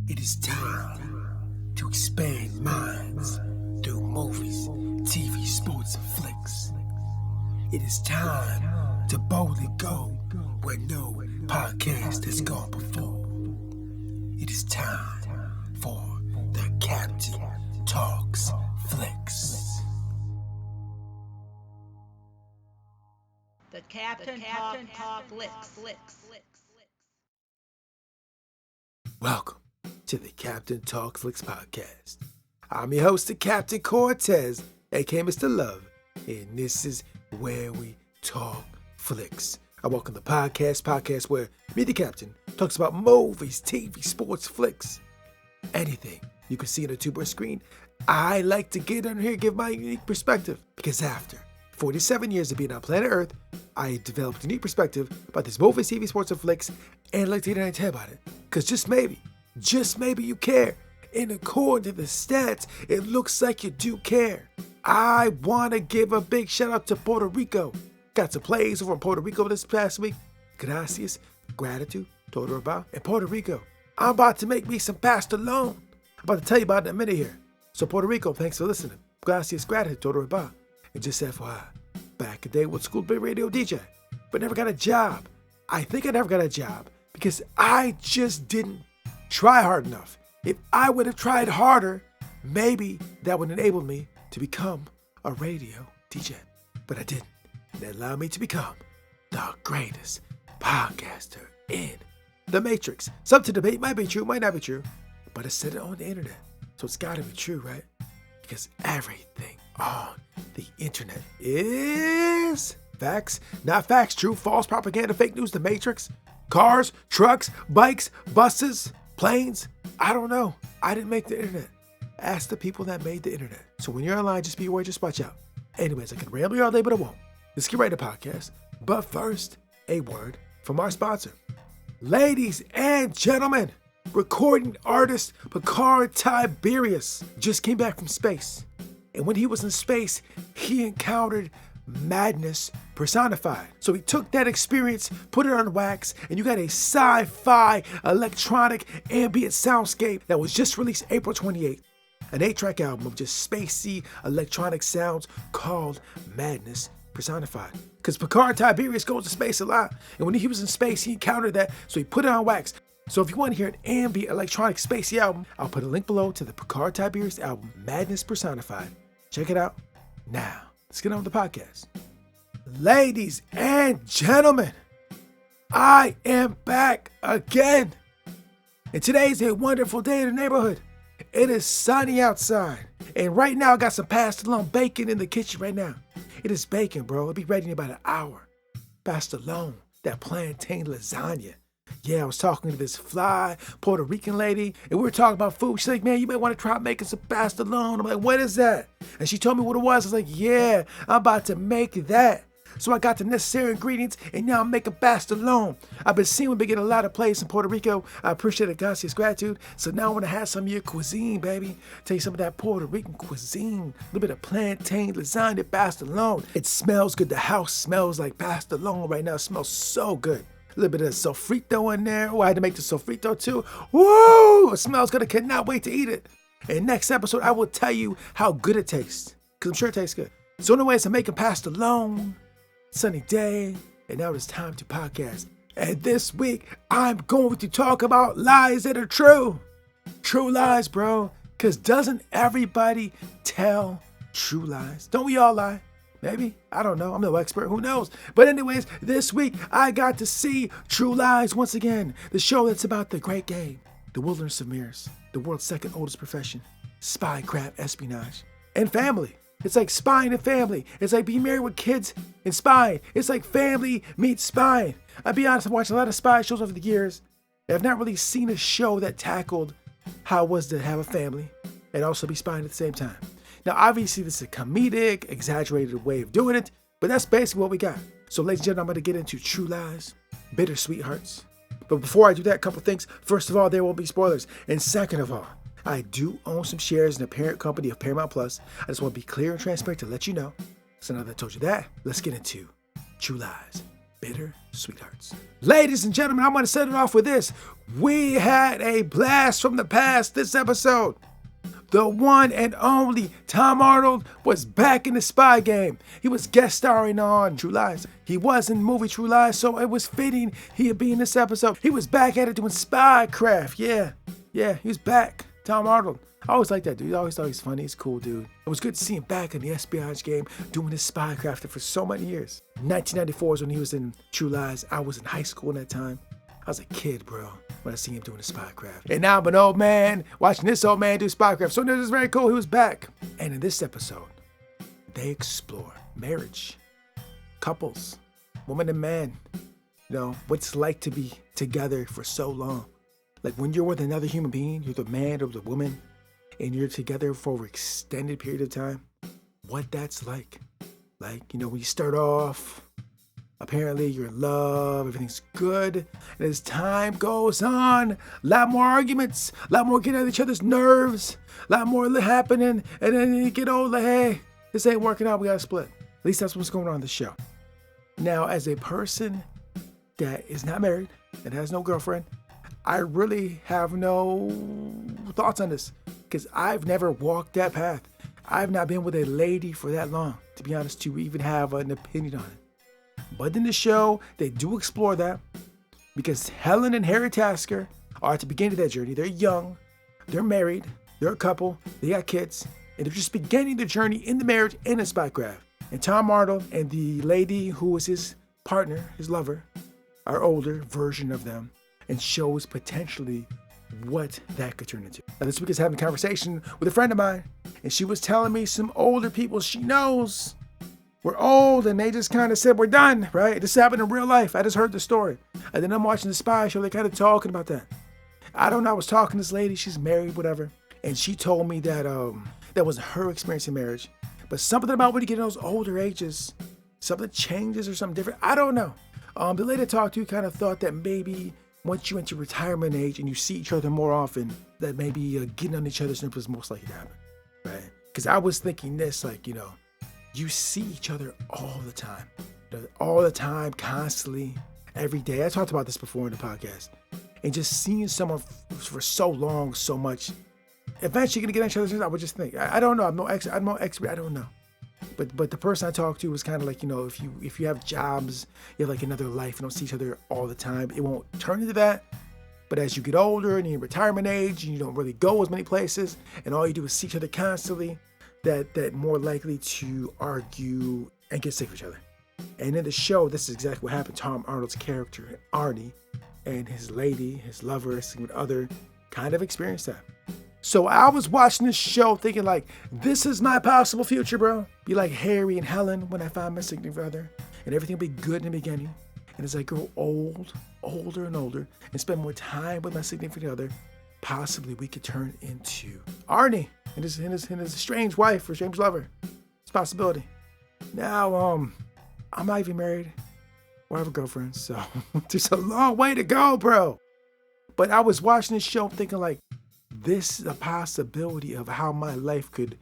It is time to expand minds through movies, TV, sports, and flicks. It is time to boldly go where no podcast has gone before. It is time for the Captain Talks Flicks. The Captain Talk Flicks. Welcome to the Captain Talk Flicks podcast. I'm your host, the Captain Cortez, aka Mr. Love, and this is where we talk flicks. I welcome the podcast where me, the Captain, talks about movies, TV, sports, flicks, anything you can see on a two-bird screen. I like to get on here and give my unique perspective because after 47 years of being on planet Earth, I developed a unique perspective about this movies, TV, sports, and flicks, and I'd like to get an idea about it. Because just maybe you care. And according to the stats, it looks like you do care. I want to give a big shout out to Puerto Rico. Got some plays over in Puerto Rico this past week. Gracias, gratitude, todo about. In Puerto Rico, I'm about to make me some pastelon. I'm about to tell you about it in a minute here. So Puerto Rico, thanks for listening. Gracias, gratitude, todo about. And just FYI, back in the day with school big radio DJ, but never got a job. I think I never got a job because I just didn't try hard enough. If I would have tried harder, maybe that would enable me to become a radio DJ. But I didn't. And that allowed me to become the greatest podcaster in the Matrix. Something to debate, might be true, might not be true, but I said it on the internet. So it's gotta be true, right? Because everything on the internet is facts, not facts, true, false, propaganda, fake news, the Matrix, cars, trucks, bikes, buses, planes. I don't know. I didn't make the internet. Ask the people that made the internet. So when you're online, just be aware, just watch out. Anyways, I can ramble you all day, but I won't. Let's get right to the podcast. But first, a word from our sponsor. Ladies and gentlemen, recording artist Picard Tiberius just came back from space. And when he was in space, he encountered Madness Personified. So he took that experience, put it on wax, and you got a sci-fi electronic ambient soundscape that was just released April 28th. An 8-track album of just spacey electronic sounds called Madness Personified. Because Picard Tiberius goes to space a lot, and when he was in space, he encountered that, so he put it on wax. So if you want to hear an ambient electronic spacey album, I'll put a link below to the Picard Tiberius album, Madness Personified. Check it out now. Let's get on with the podcast. Ladies and gentlemen, I am back again. And today's a wonderful day in the neighborhood. It is sunny outside. And right now I got some Pastelon bacon in the kitchen right now. It is bacon, bro. It'll be ready in about an hour. Pastelon, that plantain lasagna. Yeah, I was talking to this fly Puerto Rican lady, and we were talking about food. She's like, man, you might want to try making some pastelon. I'm like, what is that? And she told me what it was. I was like, yeah, I'm about to make that. So I got the necessary ingredients, and now I'm making pastelon. I've been seeing we've been getting a lot of plays in Puerto Rico. I appreciate it, gracias, gratitude. So now I want to have some of your cuisine, baby. Tell you some of that Puerto Rican cuisine. A little bit of plantain, lasagna, pastelon. It smells good. The house smells like pastelon right now. It smells so good. A little bit of sofrito in there. Oh, I had to make the sofrito too. Woo! It smells good. I cannot wait to eat it. And next episode, I will tell you how good it tastes. Because I'm sure it tastes good. So anyways, I'm making pastelon. Sunny day. And now it's time to podcast. And this week, I'm going to talk about lies that are true. True lies, bro. Because doesn't everybody tell true lies? Don't we all lie? Maybe. I don't know. I'm no expert. Who knows? But anyways, this week, I got to see True Lies once again. The show that's about the great game, the wilderness of mirrors, the world's second oldest profession, spy, craft, espionage, and family. It's like spying and family. It's like being married with kids and spying. It's like family meets spying. I'll be honest, I've watched a lot of spy shows over the years. I've not really seen a show that tackled how it was to have a family and also be spying at the same time. Now, obviously, this is a comedic, exaggerated way of doing it, but that's basically what we got. So, ladies and gentlemen, I'm going to get into True Lies, Bitter Sweethearts. But before I do that, a couple things. First of all, there will be spoilers. And second of all, I do own some shares in the parent company of Paramount Plus. I just want to be clear and transparent to let you know. So now that I told you that, let's get into True Lies, bitter sweethearts. Ladies and gentlemen, I'm going to set it off with this. We had a blast from the past this episode. The one and only Tom Arnold was back in the spy game. He was guest starring on True Lies. He was in the movie True Lies, so it was fitting he'd be in this episode. He was back at it doing spycraft. Yeah, he was back. Tom Arnold. I always liked that dude. I always thought he's funny. He's cool, dude. It was good to see him back in the espionage game doing his spycraft for so many years. 1994 is when he was in True Lies. I was in high school in that time. I was a kid, bro, when I seen him doing the spycraft. And now I'm an old man watching this old man do spycraft. So this is very cool. He was back. And in this episode, they explore marriage, couples, woman and man. You know, what it's like to be together for so long. Like when you're with another human being, you're the man or the woman, and you're together for an extended period of time, what that's like. Like, you know, when you start off, apparently you're in love, everything's good, and as time goes on, a lot more arguments, a lot more getting on each other's nerves, a lot more happening, and then you get older, hey, this ain't working out, we gotta split. At least that's what's going on in the show. Now, as a person that is not married and has no girlfriend, I really have no thoughts on this because I've never walked that path. I've not been with a lady for that long, to be honest, to even have an opinion on it. But in the show, they do explore that because Helen and Harry Tasker are at the beginning of that journey. They're young, they're married, they're a couple, they got kids, and they're just beginning the journey in the marriage in a spycraft. And Tom Arnold and the lady who was his partner, his lover, are older version of them and shows potentially what that could turn into. Now this week I was having a conversation with a friend of mine, and she was telling me some older people she knows were old and they just kind of said, we're done, right? This happened in real life. I just heard the story. And then I'm watching the spy show, they're kind of talking about that. I don't know, I was talking to this lady, she's married, whatever, and she told me that that was her experience in marriage. But something about when you get in those older ages, something changes or something different. I don't know. The lady I talked to kind of thought that maybe once you enter retirement age and you see each other more often, that maybe getting on each other's nerves is most likely to happen, right? Because I was thinking this, like, you know, you see each other all the time, constantly, every day. I talked about this before in the podcast. And just seeing someone for so long, so much, eventually you're going to get on each other's nerves. I would just think, I don't know, I'm no expert, I don't know. But the person I talked to was kind of like, you know, if you have jobs, you have like another life, you don't see each other all the time, it won't turn into that. But as you get older and you're in retirement age and you don't really go as many places and all you do is see each other constantly, that more likely to argue and get sick of each other. And in the show, this is exactly what happened. Tom Arnold's character, Arnie, and his lady, his lover, his significant other, kind of experienced that. So I was watching this show thinking like, this is my possible future, bro. Be like Harry and Helen when I find my significant other, and everything will be good in the beginning. And as I grow older and older, and spend more time with my significant other, possibly we could turn into Arnie and his strange wife or strange lover. It's a possibility. Now, I'm not even married or have a girlfriend, so there's a long way to go, bro. But I was watching this show thinking like, this is a possibility of how my life could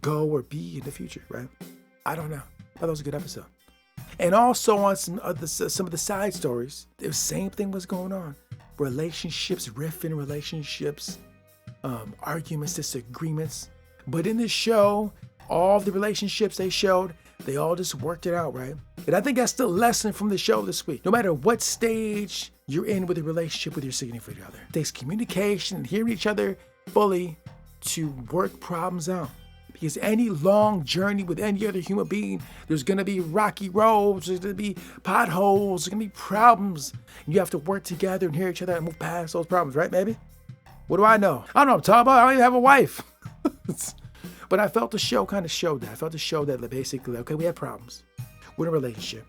go or be in the future, right? I don't know. I thought it was a good episode. And also on some of the side stories, the same thing was going on. Relationships, riffing relationships, arguments, disagreements. But in this show, all the relationships they showed, they all just worked it out, right? And I think that's the lesson from the show this week. No matter what stage you're in with a relationship with your significant other, it takes communication and hearing each other fully to work problems out. Because any long journey with any other human being, there's going to be rocky roads, there's going to be potholes, there's going to be problems. And you have to work together and hear each other and move past those problems, right, baby? What do I know? I don't know what I'm talking about. I don't even have a wife. But I felt the show kind of showed that. I felt the show that basically, okay, we have problems. We're in a relationship.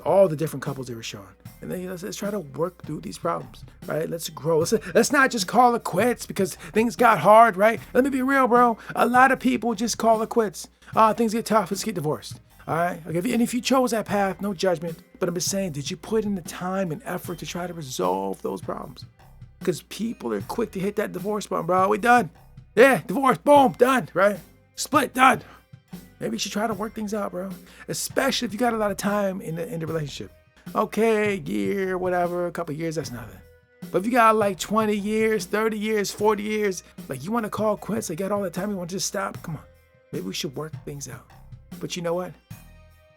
All the different couples they were showing. And then let's try to work through these problems, right? Let's grow. Let's not just call it quits because things got hard, right? Let me be real, bro. A lot of people just call it quits. Things get tough. Let's get divorced. All right? Okay, and if you chose that path, no judgment. But I'm just saying, did you put in the time and effort to try to resolve those problems? Because people are quick to hit that divorce button, bro. We done. Yeah, divorce. Boom. Done, right? Split. Done. Maybe you should try to work things out, bro. Especially if you got a lot of time in the relationship. Okay, year, whatever, a couple years, that's nothing. But if you got like 20 years, 30 years, 40 years, like you want to call quits, like got all the time, you want to just stop, come on. Maybe we should work things out. But you know what?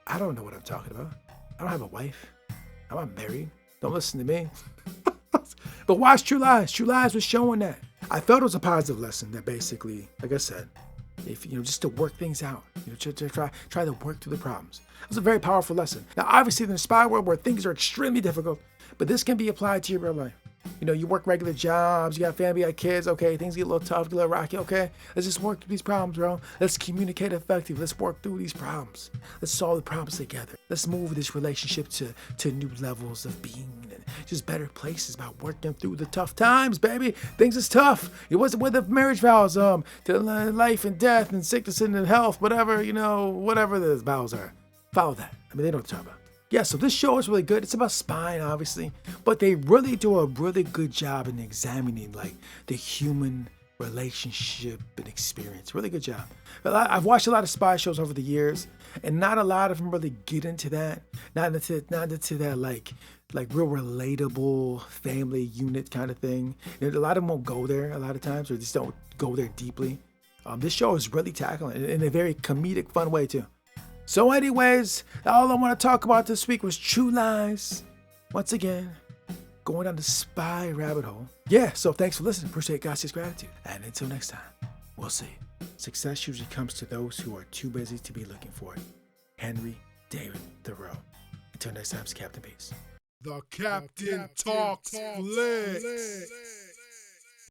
I don't know what I'm talking about. I don't have a wife. I'm not married. Don't listen to me. But watch True Lies. True Lies was showing that. I felt it was a positive lesson that basically, like I said, if just to work things out, try to work through the problems. It was a very powerful lesson. Now, obviously, in the spy world where things are extremely difficult, but this can be applied to your real life. You work regular jobs, you got family, you got kids, okay, things get a little tough, get a little rocky, okay? Let's just work through these problems, bro. Let's communicate effectively. Let's work through these problems. Let's solve the problems together. Let's move this relationship to new levels of being and just better places by working through the tough times, baby. Things is tough. It wasn't with the marriage vows, to life and death and sickness and health, whatever, whatever the vows are. Follow that. I mean, they know what I'm talking about. Yeah, so this show is really good. It's about spying, obviously, but they really do a really good job in examining like the human relationship and experience. Really good job. I've watched a lot of spy shows over the years, and not a lot of them really get into that. Not into that like real relatable family unit kind of thing. A lot of them won't go there a lot of times, or just don't go there deeply. This show is really tackling it in a very comedic, fun way too. So anyways, all I want to talk about this week was True Lies. Once again, going down the spy rabbit hole. Yeah, so thanks for listening. Appreciate God's gratitude. And until next time, we'll see. Success usually comes to those who are too busy to be looking for it. Henry David Thoreau. Until next time, it's Captain Peace. The Captain Talks Flicks.